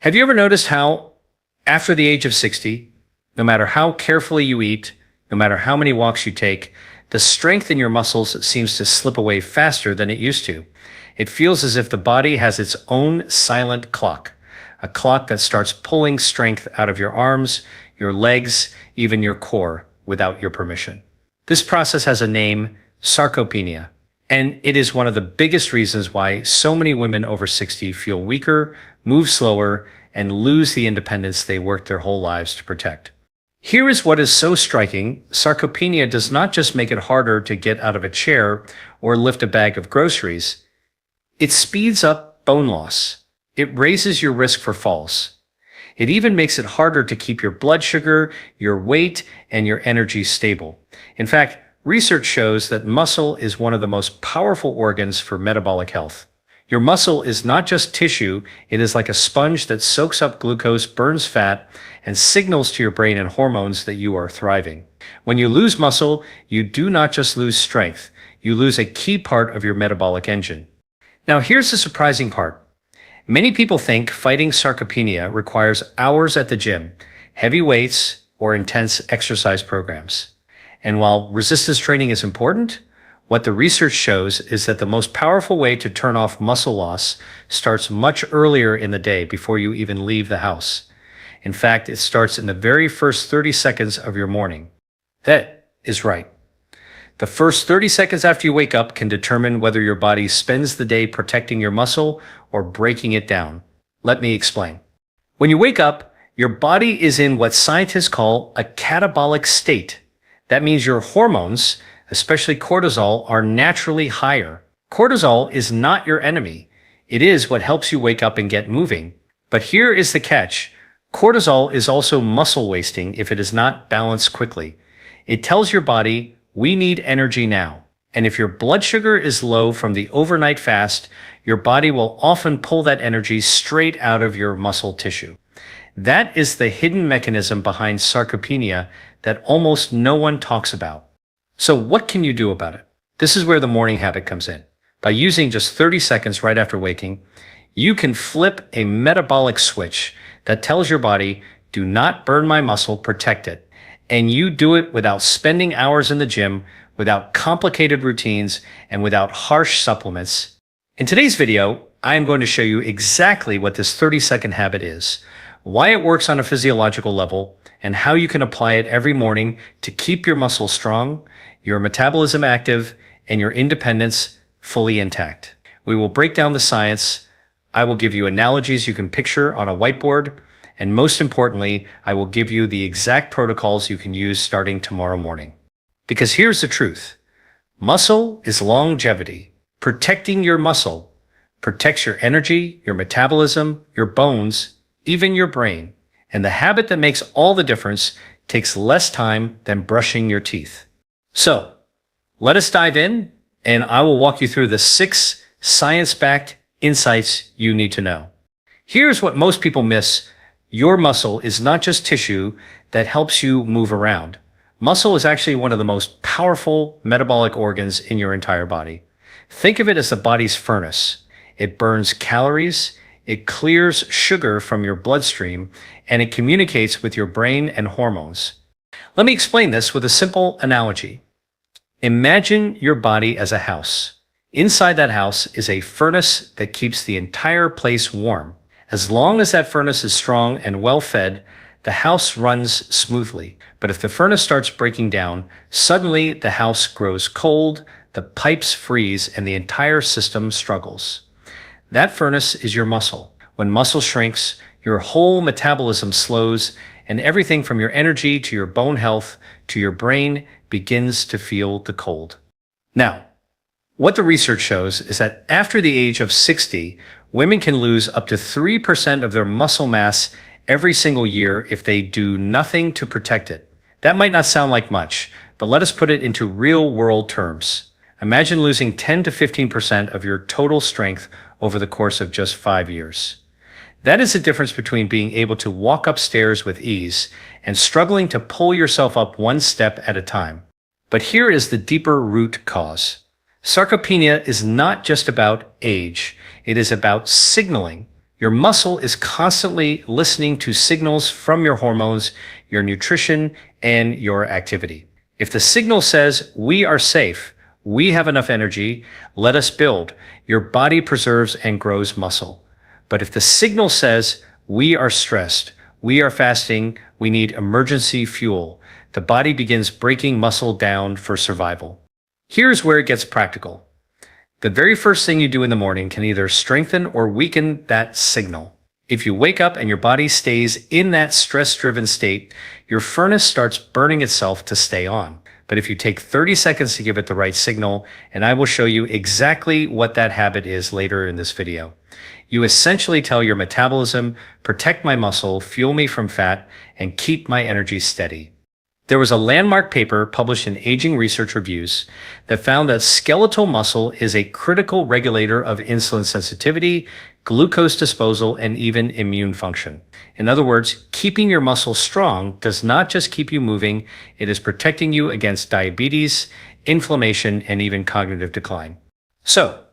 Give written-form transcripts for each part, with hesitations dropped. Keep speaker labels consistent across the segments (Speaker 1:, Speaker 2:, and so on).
Speaker 1: Have you ever noticed how, after the age of 60, no matter how carefully you eat, no matter how many walks you take, the strength in your muscles seems to slip away faster than it used to? It feels as if the body has its own silent clock, a clock that starts pulling strength out of your arms, your legs, even your core, without your permission. This process has a name, sarcopenia, and it is one of the biggest reasons why so many women over 60 feel weaker, move slower, and lose the independence they worked their whole lives to protect. Here is what is so striking. Sarcopenia does not just make it harder to get out of a chair or lift a bag of groceries. It speeds up bone loss. It raises your risk for falls. It even makes it harder to keep your blood sugar, your weight, and your energy stable. In fact, research shows that muscle is one of the most powerful organs for metabolic health. Your muscle is not just tissue, it is like a sponge that soaks up glucose, burns fat, and signals to your brain and hormones that you are thriving. When you lose muscle, you do not just lose strength, you lose a key part of your metabolic engine. Now here's the surprising part. Many people think fighting sarcopenia requires hours at the gym, heavy weights, or intense exercise programs. And while resistance training is important, what the research shows is that the most powerful way to turn off muscle loss starts much earlier in the day before you even leave the house. In fact, it starts in the very first 30 seconds of your morning. That is right. The first 30 seconds after you wake up can determine whether your body spends the day protecting your muscle or breaking it down. Let me explain. When you wake up, your body is in what scientists call a catabolic state. That means your hormones, especially cortisol, are naturally higher. Cortisol is not your enemy. It is what helps you wake up and get moving. But here is the catch. Cortisol is also muscle wasting if it is not balanced quickly. It tells your body, we need energy now. And if your blood sugar is low from the overnight fast, your body will often pull that energy straight out of your muscle tissue. That is the hidden mechanism behind sarcopenia that almost no one talks about. So what can you do about it? This is where the morning habit comes in. By using just 30 seconds right after waking, you can flip a metabolic switch that tells your body, do not burn my muscle, protect it. And you do it without spending hours in the gym, without complicated routines, and without harsh supplements. In today's video, I am going to show you exactly what this 30-second habit is, why it works on a physiological level, and how you can apply it every morning to keep your muscles strong, your metabolism active, and your independence fully intact. We will break down the science. I will give you analogies you can picture on a whiteboard. And most importantly, I will give you the exact protocols you can use starting tomorrow morning. Because here's the truth. Muscle is longevity. Protecting your muscle protects your energy, your metabolism, your bones, even your brain. And the habit that makes all the difference takes less time than brushing your teeth. So, let us dive in, and I will walk you through the 6 science-backed insights you need to know. Here's what most people miss. Your muscle is not just tissue that helps you move around. Muscle is actually one of the most powerful metabolic organs in your entire body. Think of it as the body's furnace. It burns calories, it clears sugar from your bloodstream, and it communicates with your brain and hormones. Let me explain this with a simple analogy. Imagine your body as a house. Inside that house is a furnace that keeps the entire place warm. As long as that furnace is strong and well fed, the house runs smoothly. But if the furnace starts breaking down, suddenly the house grows cold, the pipes freeze, and the entire system struggles. That furnace is your muscle. When muscle shrinks, your whole metabolism slows, and everything from your energy to your bone health to your brain begins to feel the cold. Now, what the research shows is that after the age of 60, women can lose up to 3% of their muscle mass every single year if they do nothing to protect it. That might not sound like much, but let us put it into real-world terms. Imagine losing 10 to 15% of your total strength over the course of just 5 years. That is the difference between being able to walk upstairs with ease and struggling to pull yourself up one step at a time. But here is the deeper root cause. Sarcopenia is not just about age. It is about signaling. Your muscle is constantly listening to signals from your hormones, your nutrition, and your activity. If the signal says, we are safe, we have enough energy, let us build, your body preserves and grows muscle. But if the signal says, we are stressed, we are fasting, we need emergency fuel, the body begins breaking muscle down for survival. Here's where it gets practical. The very first thing you do in the morning can either strengthen or weaken that signal. If you wake up and your body stays in that stress-driven state, your furnace starts burning itself to stay on. But if you take 30 seconds to give it the right signal, and I will show you exactly what that habit is later in this video, you essentially tell your metabolism, protect my muscle, fuel me from fat, and keep my energy steady. There was a landmark paper published in Aging Research Reviews that found that skeletal muscle is a critical regulator of insulin sensitivity, glucose disposal, and even immune function. In other words, keeping your muscle strong does not just keep you moving, it is protecting you against diabetes, inflammation, and even cognitive decline. So,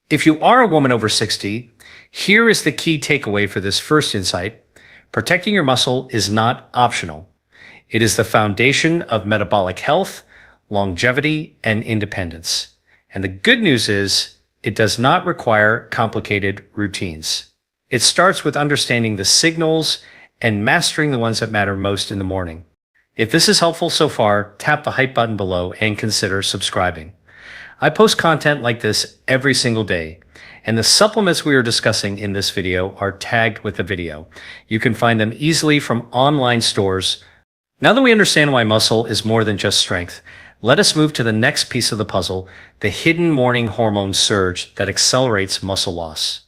Speaker 1: if you are a woman over 60, here is the key takeaway for this first insight. Protecting your muscle is not optional. It is the foundation of metabolic health, longevity, and independence. And the good news is, it does not require complicated routines. It starts with understanding the signals and mastering the ones that matter most in the morning. If this is helpful so far, tap the hype button below and consider subscribing. I post content like this every single day, and the supplements we are discussing in this video are tagged with the video. You can find them easily from online stores. Now that we understand why muscle is more than just strength, let us move to the next piece of the puzzle, the hidden morning hormone surge that accelerates muscle loss.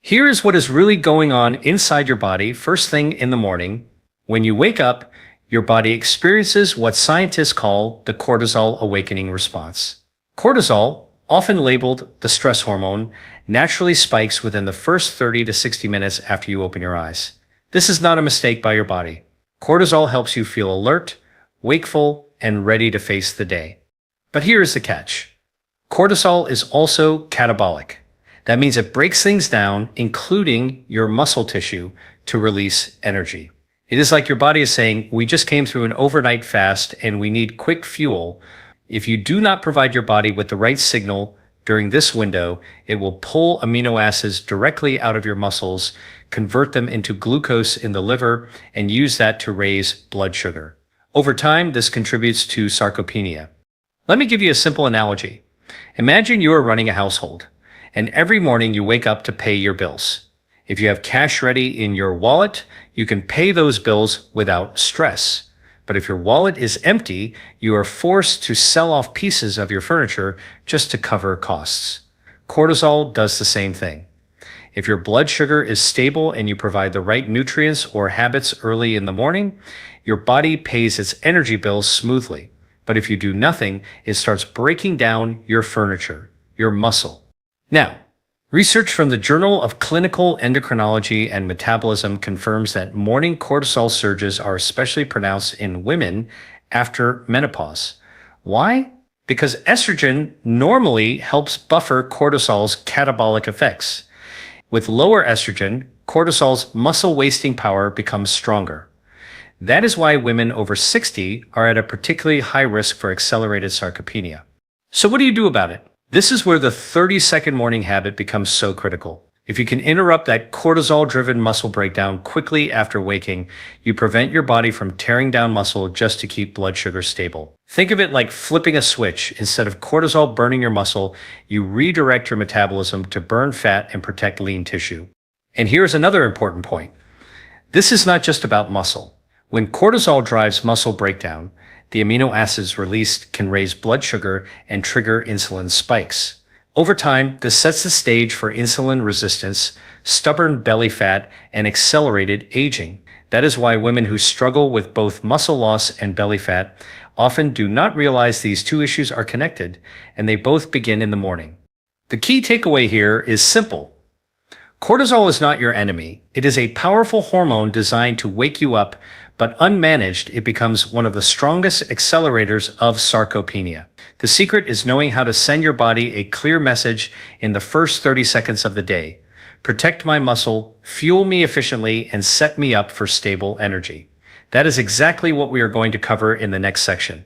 Speaker 1: Here is what is really going on inside your body first thing in the morning. When you wake up, your body experiences what scientists call the cortisol awakening response. Cortisol, often labeled the stress hormone, naturally spikes within the first 30 to 60 minutes after you open your eyes. This is not a mistake by your body. Cortisol helps you feel alert, wakeful, and ready to face the day. But here is the catch. Cortisol is also catabolic. That means it breaks things down, including your muscle tissue, to release energy. It is like your body is saying, we just came through an overnight fast and we need quick fuel. If you do not provide your body with the right signal during this window, it will pull amino acids directly out of your muscles, convert them into glucose in the liver, and use that to raise blood sugar. Over time, this contributes to sarcopenia. Let me give you a simple analogy. Imagine you are running a household, and every morning you wake up to pay your bills. If you have cash ready in your wallet, you can pay those bills without stress. But if your wallet is empty, you are forced to sell off pieces of your furniture just to cover costs. Cortisol does the same thing. If your blood sugar is stable and you provide the right nutrients or habits early in the morning, your body pays its energy bills smoothly. But if you do nothing, it starts breaking down your furniture, your muscle. Now, research from the Journal of Clinical Endocrinology and Metabolism confirms that morning cortisol surges are especially pronounced in women after menopause. Why? Because estrogen normally helps buffer cortisol's catabolic effects. With lower estrogen, cortisol's muscle-wasting power becomes stronger. That is why women over 60 are at a particularly high risk for accelerated sarcopenia. So what do you do about it? This is where the 30-second morning habit becomes so critical. If you can interrupt that cortisol-driven muscle breakdown quickly after waking, you prevent your body from tearing down muscle just to keep blood sugar stable. Think of it like flipping a switch. Instead of cortisol burning your muscle, you redirect your metabolism to burn fat and protect lean tissue. And here's another important point. This is not just about muscle. When cortisol drives muscle breakdown, the amino acids released can raise blood sugar and trigger insulin spikes. Over time, this sets the stage for insulin resistance, stubborn belly fat, and accelerated aging. That is why women who struggle with both muscle loss and belly fat often do not realize these two issues are connected, and they both begin in the morning. The key takeaway here is simple. Cortisol is not your enemy. It is a powerful hormone designed to wake you up, but unmanaged, it becomes one of the strongest accelerators of sarcopenia. The secret is knowing how to send your body a clear message in the first 30 seconds of the day. protect my muscle, fuel me efficiently, and set me up for stable energy. That is exactly what we are going to cover in the next section.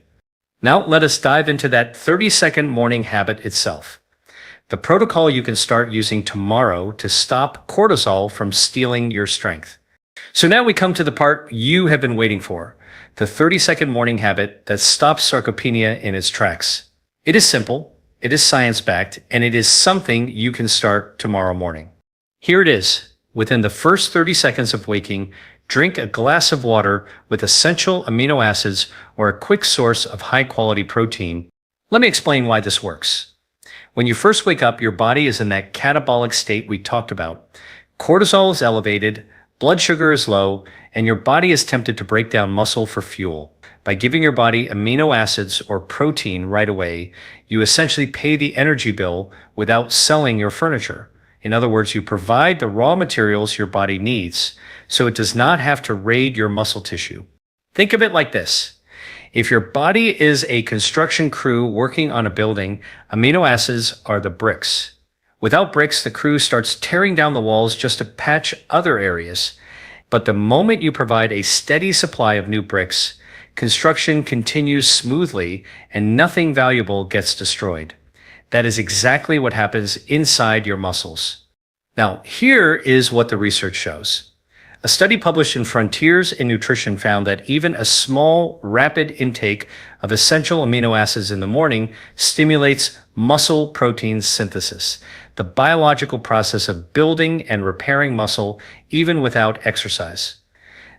Speaker 1: Now let us dive into that 30-second morning habit itself. The protocol you can start using tomorrow to stop cortisol from stealing your strength. So now we come to the part you have been waiting for, the 30-second morning habit that stops sarcopenia in its tracks. It is simple, it is science-backed, and it is something you can start tomorrow morning. Here it is. Within the first 30 seconds of waking, drink a glass of water with essential amino acids or a quick source of high-quality protein. Let me explain why this works. When you first wake up, your body is in that catabolic state we talked about. Cortisol is elevated, blood sugar is low, and your body is tempted to break down muscle for fuel. By giving your body amino acids or protein right away, you essentially pay the energy bill without selling your furniture. In other words, you provide the raw materials your body needs, so it does not have to raid your muscle tissue. Think of it like this. If your body is a construction crew working on a building, amino acids are the bricks. Without bricks, the crew starts tearing down the walls just to patch other areas. But the moment you provide a steady supply of new bricks, construction continues smoothly and nothing valuable gets destroyed. That is exactly what happens inside your muscles. Now, here is what the research shows. A study published in Frontiers in Nutrition found that even a small, rapid intake of essential amino acids in the morning stimulates muscle protein synthesis, the biological process of building and repairing muscle even without exercise.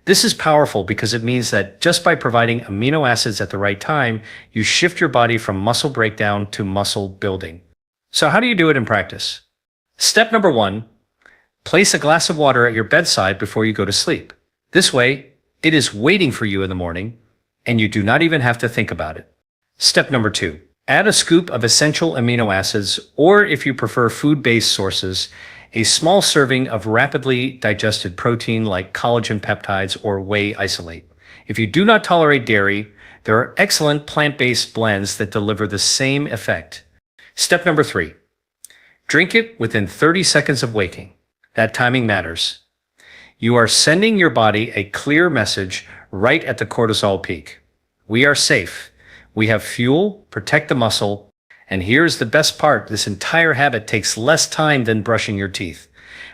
Speaker 1: This is powerful because it means that just by providing amino acids at the right time, you shift your body from muscle breakdown to muscle building. So how do you do it in practice? Step number 1. Place a glass of water at your bedside before you go to sleep. This way, it is waiting for you in the morning, and you do not even have to think about it. Step number 2. Add a scoop of essential amino acids, or if you prefer food-based sources, a small serving of rapidly digested protein like collagen peptides or whey isolate. If you do not tolerate dairy, there are excellent plant-based blends that deliver the same effect. Step number 3. Drink it within 30 seconds of waking. That timing matters. You are sending your body a clear message right at the cortisol peak. We are safe. We have fuel, protect the muscle, and here's the best part. This entire habit takes less time than brushing your teeth.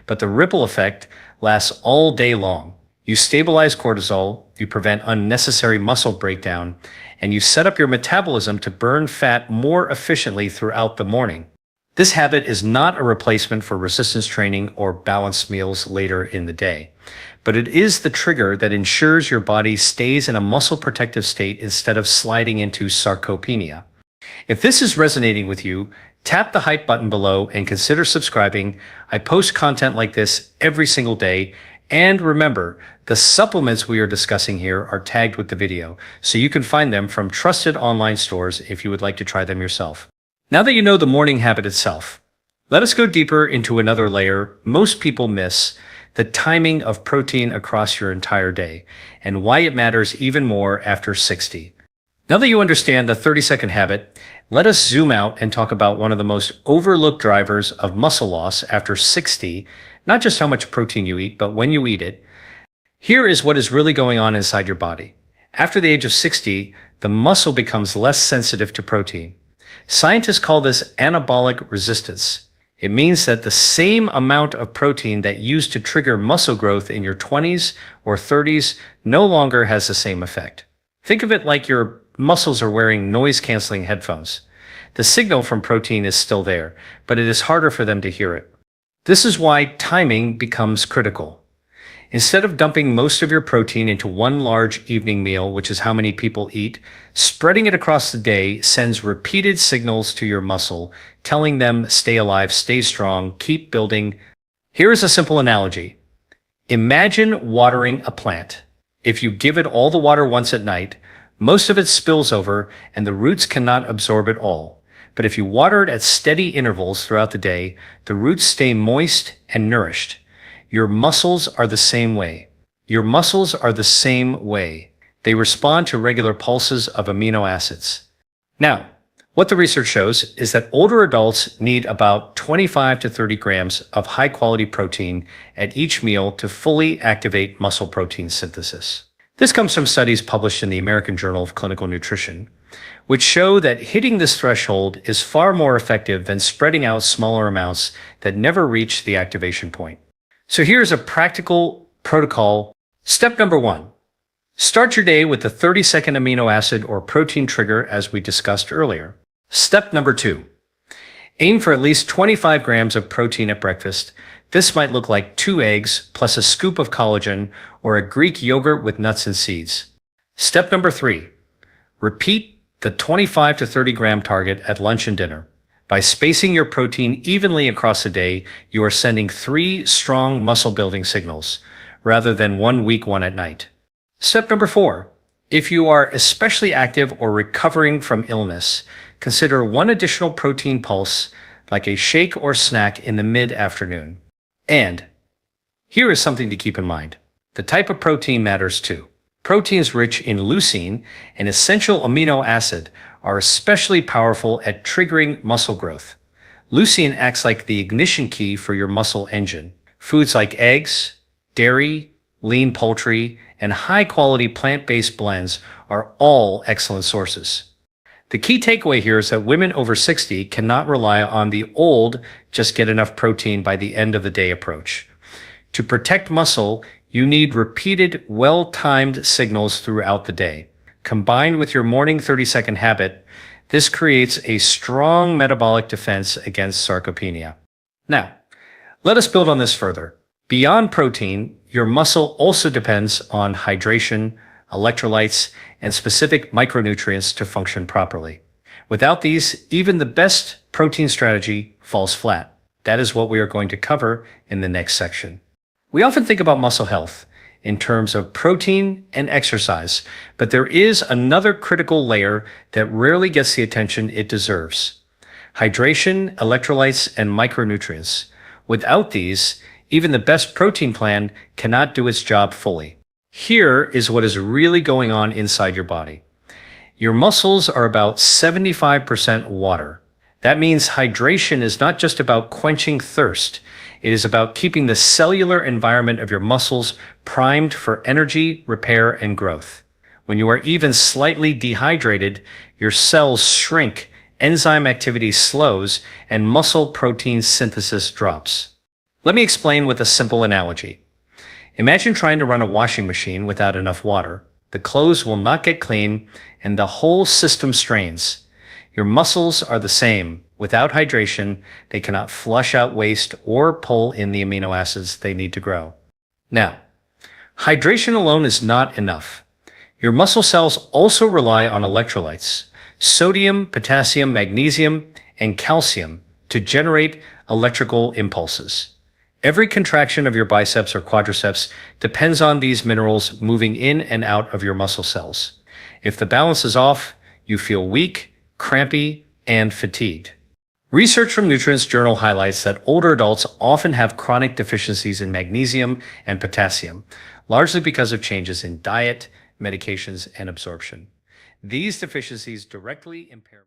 Speaker 1: But the ripple effect lasts all day long. You stabilize cortisol, you prevent unnecessary muscle breakdown, and you set up your metabolism to burn fat more efficiently throughout the morning. This habit is not a replacement for resistance training or balanced meals later in the day, but it is the trigger that ensures your body stays in a muscle protective state instead of sliding into sarcopenia. If this is resonating with you, tap the hype button below and consider subscribing. I post content like this every single day. And remember, the supplements we are discussing here are tagged with the video, so you can find them from trusted online stores if you would like to try them yourself. Now that you know the morning habit itself, let us go deeper into another layer most people miss, the timing of protein across your entire day, and why it matters even more after 60. Now that you understand the 30-second habit, let us zoom out and talk about one of the most overlooked drivers of muscle loss after 60, not just how much protein you eat, but when you eat it. Here is what is really going on inside your body. After the age of 60, the muscle becomes less sensitive to protein. Scientists call this anabolic resistance. It means that the same amount of protein that used to trigger muscle growth in your 20s or 30s no longer has the same effect. Think of it like your muscles are wearing noise-canceling headphones. The signal from protein is still there, but it is harder for them to hear it. This is why timing becomes critical. Instead of dumping most of your protein into one large evening meal, which is how many people eat, spreading it across the day sends repeated signals to your muscle, telling them stay alive, stay strong, keep building. Here is a simple analogy. Imagine watering a plant. If you give it all the water once at night, most of it spills over and the roots cannot absorb it all. But if you water it at steady intervals throughout the day, the roots stay moist and nourished. Your muscles are the same way. Your muscles are the same way. They respond to regular pulses of amino acids. Now, What the research shows is that older adults need about 25 to 30 grams of high-quality protein at each meal to fully activate muscle protein synthesis. This comes from studies published in the American Journal of Clinical Nutrition, which show that hitting this threshold is far more effective than spreading out smaller amounts that never reach the activation point. So here's a practical protocol. Step number 1. Start your day with the 30-second amino acid or protein trigger as we discussed earlier. Step number 2. Aim for at least 25 grams of protein at breakfast. This might look like 2 eggs plus a scoop of collagen or a Greek yogurt with nuts and seeds. Step number 3. Repeat the 25 to 30 gram target at lunch and dinner. By spacing your protein evenly across the day, you are sending 3 strong muscle-building signals, rather than one weak one at night. Step number 4. If you are especially active or recovering from illness, consider one additional protein pulse, like a shake or snack in the mid-afternoon. And here is something to keep in mind. The type of protein matters too. Proteins rich in leucine, an essential amino acid, are especially powerful at triggering muscle growth. Leucine acts like the ignition key for your muscle engine. Foods like eggs, dairy, lean poultry, and high-quality plant-based blends are all excellent sources. The key takeaway here is that women over 60 cannot rely on the old just get enough protein by the end of the day approach. To protect muscle, you need repeated, well-timed signals throughout the day. Combined with your morning 30-second habit, this creates a strong metabolic defense against sarcopenia. Now, let us build on this further. Beyond protein, your muscle also depends on hydration, electrolytes, and specific micronutrients to function properly. Without these, even the best protein strategy falls flat. That is what we are going to cover in the next section. We often think about muscle health in terms of protein and exercise, but there is another critical layer that rarely gets the attention it deserves: hydration, electrolytes, and micronutrients. Without these, even the best protein plan cannot do its job fully. Here is what is really going on inside your body. Your muscles are about 75% water. That means hydration is not just about quenching thirst. It is about keeping the cellular environment of your muscles primed for energy, repair, and growth. When you are even slightly dehydrated, your cells shrink, enzyme activity slows, and muscle protein synthesis drops. Let me explain with a simple analogy. Imagine trying to run a washing machine without enough water. The clothes will not get clean, and the whole system strains. Your muscles are the same. Without hydration, they cannot flush out waste or pull in the amino acids they need to grow. Now, hydration alone is not enough. Your muscle cells also rely on electrolytes, sodium, potassium, magnesium, and calcium, to generate electrical impulses. Every contraction of your biceps or quadriceps depends on these minerals moving in and out of your muscle cells. If the balance is off, you feel weak, crampy, and fatigued. Research from Nutrients Journal highlights that older adults often have chronic deficiencies in magnesium and potassium, largely because of changes in diet, medications, and absorption. These deficiencies directly impair